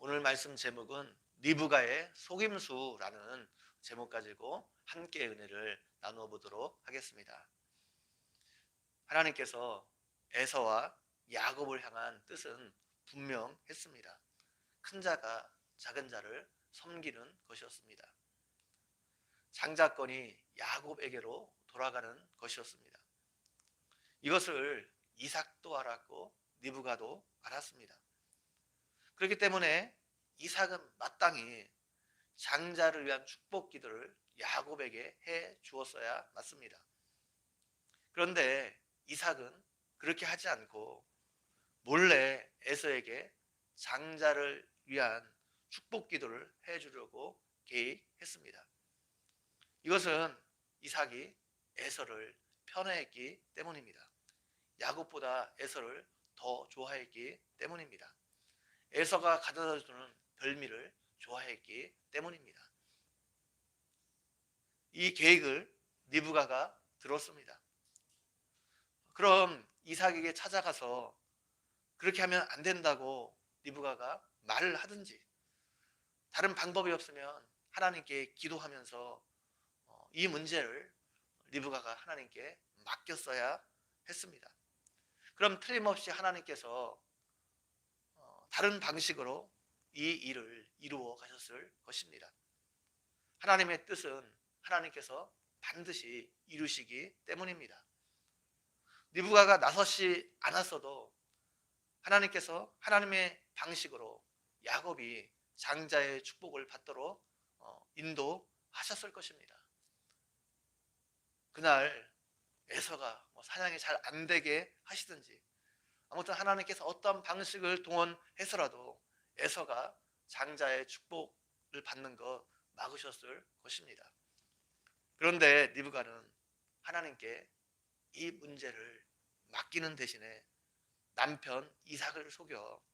오늘 말씀 제목은 리브가의 속임수라는 제목 가지고 함께 은혜를 나누어 보도록 하겠습니다. 하나님께서 에서와 야곱을 향한 뜻은 분명했습니다. 큰 자가 작은 자를 섬기는 것이었습니다. 장자권이 야곱에게로 돌아가는 것이었습니다. 이것을 이삭도 알았고 리브가도 알았습니다. 그렇기 때문에 이삭은 마땅히 장자를 위한 축복 기도를 야곱에게 해 주었어야 맞습니다. 그런데 이삭은 그렇게 하지 않고 몰래 에서에게 장자를 위한 축복 기도를 해 주려고 계획했습니다. 이것은 이삭이 에서를 편애했기 때문입니다. 야곱보다 에서를 더 좋아했기 때문입니다. 에서가 가져다 주는 별미를 좋아했기 때문입니다. 이 계획을 리브가가 들었습니다. 그럼 이삭에게 찾아가서 그렇게 하면 안 된다고 리브가가 말을 하든지, 다른 방법이 없으면 하나님께 기도하면서 이 문제를 리브가가 하나님께 맡겼어야 했습니다. 그럼 틀림없이 하나님께서 다른 방식으로 이 일을 이루어 가셨을 것입니다. 하나님의 뜻은 하나님께서 반드시 이루시기 때문입니다. 리브가가 나서지 않았어도 하나님께서 하나님의 방식으로 야곱이 장자의 축복을 받도록 인도하셨을 것입니다. 그날 에서가 사냥이 잘 안 되게 하시든지, 아무튼 하나님께서 어떤 방식을 동원해서라도 에서가 장자의 축복을 받는 것 막으셨을 것입니다. 그런데 리브가는 하나님께 이 문제를 맡기는 대신에 남편 이삭을 속여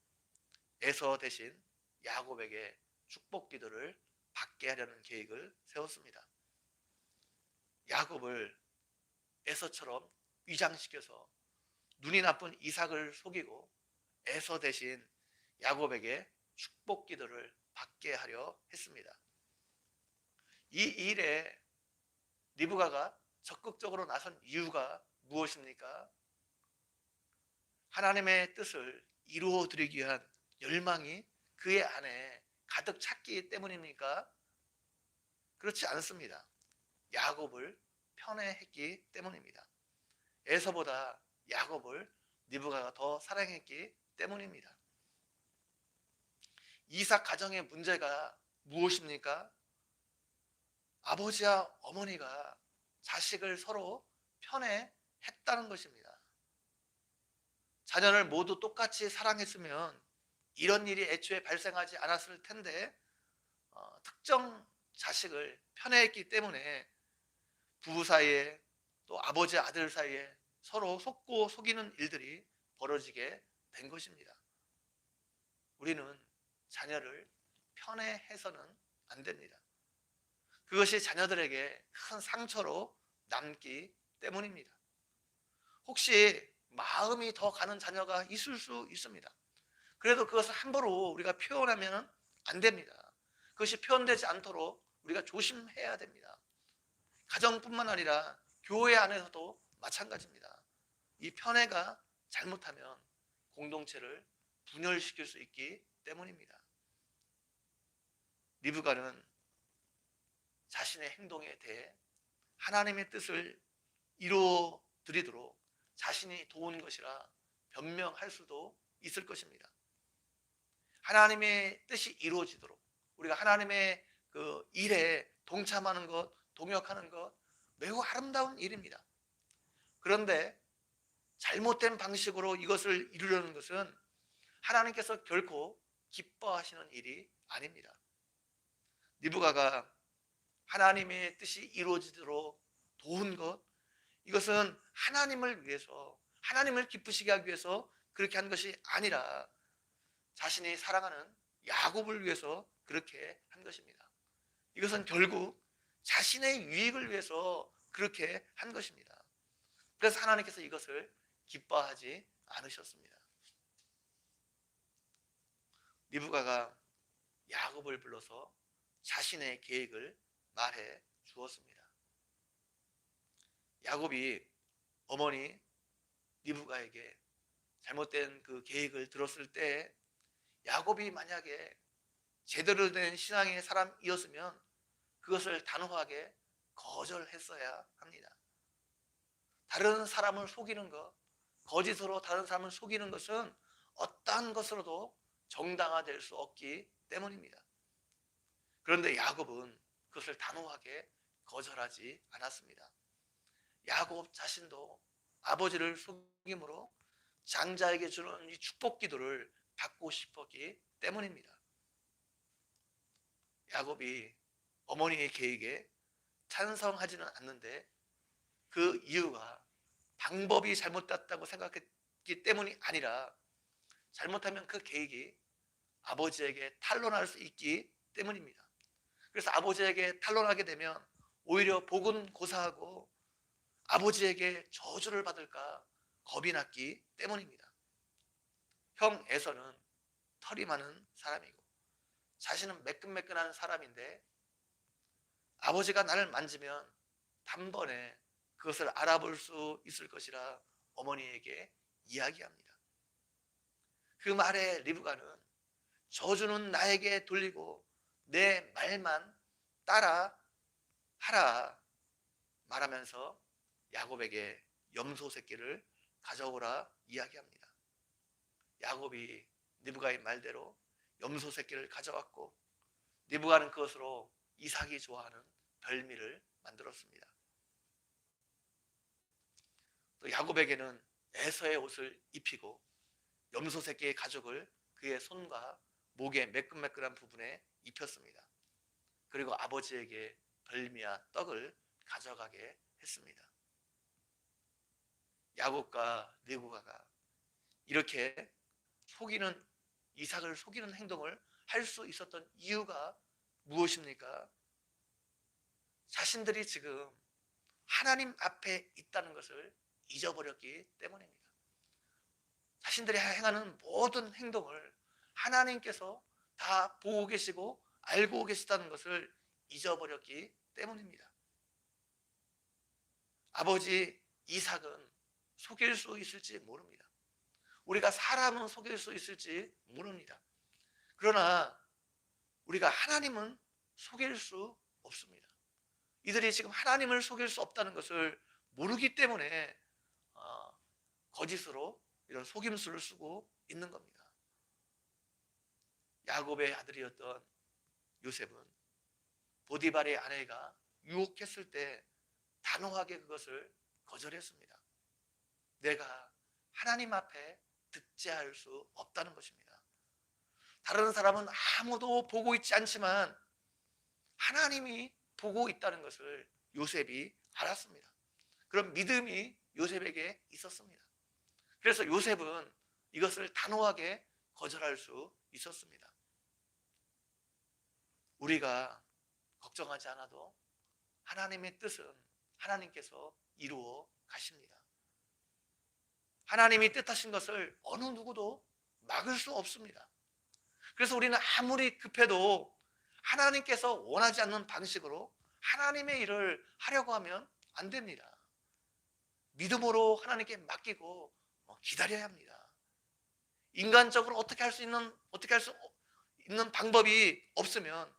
에서 대신 야곱에게 축복 기도를 받게 하려는 계획을 세웠습니다. 야곱을 에서처럼 위장시켜서 눈이 나쁜 이삭을 속이고 에서 대신 야곱에게 축복 기도를 받게 하려 했습니다. 이 일에 리브가가 적극적으로 나선 이유가 무엇입니까? 하나님의 뜻을 이루어 드리기 위한 열망이 그의 안에 가득 찼기 때문입니까? 그렇지 않습니다. 야곱을 편애했기 때문입니다. 에서보다 야곱을 리브가가 더 사랑했기 때문입니다. 이삭 가정의 문제가 무엇입니까? 아버지와 어머니가 자식을 서로 편애했다는 것입니다. 자녀를 모두 똑같이 사랑했으면 이런 일이 애초에 발생하지 않았을 텐데 특정 자식을 편애했기 때문에 부부 사이에 또 아버지 아들 사이에 서로 속고 속이는 일들이 벌어지게 된 것입니다. 우리는 자녀를 편애해서는 안 됩니다. 그것이 자녀들에게 큰 상처로 남기 때문입니다. 혹시 마음이 더 가는 자녀가 있을 수 있습니다. 그래도 그것을 함부로 우리가 표현하면 안 됩니다. 그것이 표현되지 않도록 우리가 조심해야 됩니다. 가정뿐만 아니라 교회 안에서도 마찬가지입니다. 이 편애가 잘못하면 공동체를 분열시킬 수 있기 때문입니다. 리브가는 자신의 행동에 대해 하나님의 뜻을 이루어 드리도록 자신이 도운 것이라 변명할 수도 있을 것입니다. 하나님의 뜻이 이루어지도록 우리가 하나님의 그 일에 동참하는 것, 동역하는 것 매우 아름다운 일입니다. 그런데 잘못된 방식으로 이것을 이루려는 것은 하나님께서 결코 기뻐하시는 일이 아닙니다. 리브가가 하나님의 뜻이 이루어지도록 도운 것, 이것은 하나님을 위해서, 하나님을 기쁘시게 하기 위해서 그렇게 한 것이 아니라 자신이 사랑하는 야곱을 위해서 그렇게 한 것입니다. 이것은 결국 자신의 유익을 위해서 그렇게 한 것입니다. 그래서 하나님께서 이것을 기뻐하지 않으셨습니다. 리브가가 야곱을 불러서 자신의 계획을 말해 주었습니다. 야곱이 어머니 리브가에게 잘못된 그 계획을 들었을 때 야곱이 만약에 제대로 된 신앙의 사람이었으면 그것을 단호하게 거절했어야 합니다. 다른 사람을 속이는 것, 거짓으로 다른 사람을 속이는 것은 어떠한 것으로도 정당화될 수 없기 때문입니다. 그런데 야곱은 그것을 단호하게 거절하지 않았습니다. 야곱 자신도 아버지를 속임으로 장자에게 주는 이 축복 기도를 받고 싶었기 때문입니다. 야곱이 어머니의 계획에 찬성하지는 않는데 그 이유가 방법이 잘못됐다고 생각했기 때문이 아니라 잘못하면 그 계획이 아버지에게 탄로날 수 있기 때문입니다. 그래서 아버지에게 탄로나게 되면 오히려 복은 고사하고 아버지에게 저주를 받을까 겁이 났기 때문입니다. 형 에서는 털이 많은 사람이고 자신은 매끈매끈한 사람인데 아버지가 나를 만지면 단번에 그것을 알아볼 수 있을 것이라 어머니에게 이야기합니다. 그 말에 리브가는 저주는 나에게 돌리고 내 말만 따라 하라 말하면서 야곱에게 염소 새끼를 가져오라 이야기합니다. 야곱이 리브가의 말대로 염소 새끼를 가져왔고 리브가는 그것으로 이삭이 좋아하는 별미를 만들었습니다. 또 야곱에게는 에서의 옷을 입히고 염소 새끼의 가죽을 그의 손과 목의 매끈매끈한 부분에 입혔습니다. 그리고 아버지에게 별미와 떡을 가져가게 했습니다. 야곱과 리브가가 이렇게 속이는 이삭을 속이는 행동을 할 수 있었던 이유가 무엇입니까? 자신들이 지금 하나님 앞에 있다는 것을 잊어버렸기 때문입니다. 자신들이 행하는 모든 행동을 하나님께서 다 보고 계시고 알고 계시다는 것을 잊어버렸기 때문입니다. 아버지 이삭은 속일 수 있을지 모릅니다. 우리가 사람은 속일 수 있을지 모릅니다. 그러나 우리가 하나님은 속일 수 없습니다. 이들이 지금 하나님을 속일 수 없다는 것을 모르기 때문에 거짓으로 이런 속임수를 쓰고 있는 겁니다. 야곱의 아들이었던 요셉은 보디발의 아내가 유혹했을 때 단호하게 그것을 거절했습니다. 내가 하나님 앞에 득제할 수 없다는 것입니다. 다른 사람은 아무도 보고 있지 않지만 하나님이 보고 있다는 것을 요셉이 알았습니다. 그런 믿음이 요셉에게 있었습니다. 그래서 요셉은 이것을 단호하게 거절할 수 있었습니다. 우리가 걱정하지 않아도 하나님의 뜻은 하나님께서 이루어 가십니다. 하나님이 뜻하신 것을 어느 누구도 막을 수 없습니다. 그래서 우리는 아무리 급해도 하나님께서 원하지 않는 방식으로 하나님의 일을 하려고 하면 안 됩니다. 믿음으로 하나님께 맡기고 기다려야 합니다. 인간적으로 어떻게 할 수 있는 방법이 없으면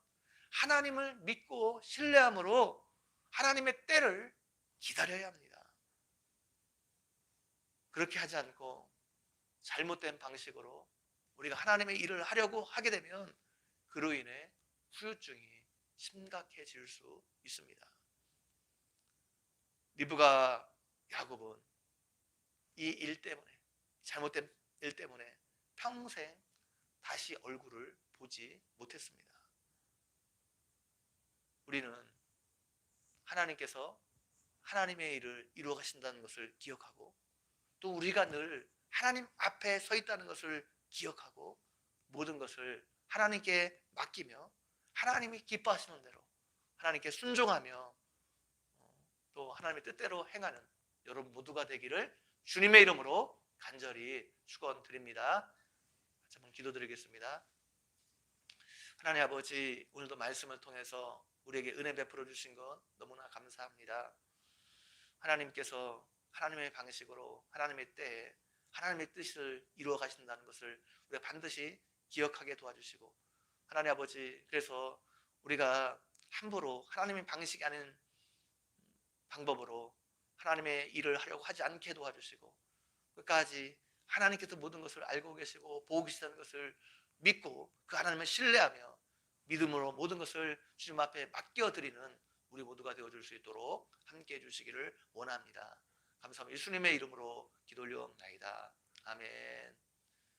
하나님을 믿고 신뢰함으로 하나님의 때를 기다려야 합니다. 그렇게 하지 않고 잘못된 방식으로 우리가 하나님의 일을 하려고 하게 되면 그로 인해 후유증이 심각해질 수 있습니다. 리브가 야곱은 이 일 때문에, 잘못된 일 때문에 평생 다시 얼굴을 보지 못했습니다. 우리는 하나님께서 하나님의 일을 이루어 가신다는 것을 기억하고 또 우리가 늘 하나님 앞에 서 있다는 것을 기억하고 모든 것을 하나님께 맡기며 하나님이 기뻐하시는 대로 하나님께 순종하며 또 하나님의 뜻대로 행하는 여러분 모두가 되기를 주님의 이름으로 간절히 축원드립니다. 한번 기도드리겠습니다. 하나님 아버지, 오늘도 말씀을 통해서 우리에게 은혜 베풀어 주신 것 너무나 감사합니다. 하나님께서 하나님의 방식으로 하나님의 때에 하나님의 뜻을 이루어 가신다는 것을 우리가 반드시 기억하게 도와주시고, 하나님 아버지, 그래서 우리가 함부로 하나님의 방식이 아닌 방법으로 하나님의 일을 하려고 하지 않게 도와주시고, 끝까지 하나님께서 모든 것을 알고 계시고 보고 계시다는 것을 믿고 그 하나님을 신뢰하며 믿음으로 모든 것을 주님 앞에 맡겨드리는 우리 모두가 되어줄 수 있도록 함께해 주시기를 원합니다. 감사합니다. 예수님의 이름으로 기도 올려옵나이다. 아멘.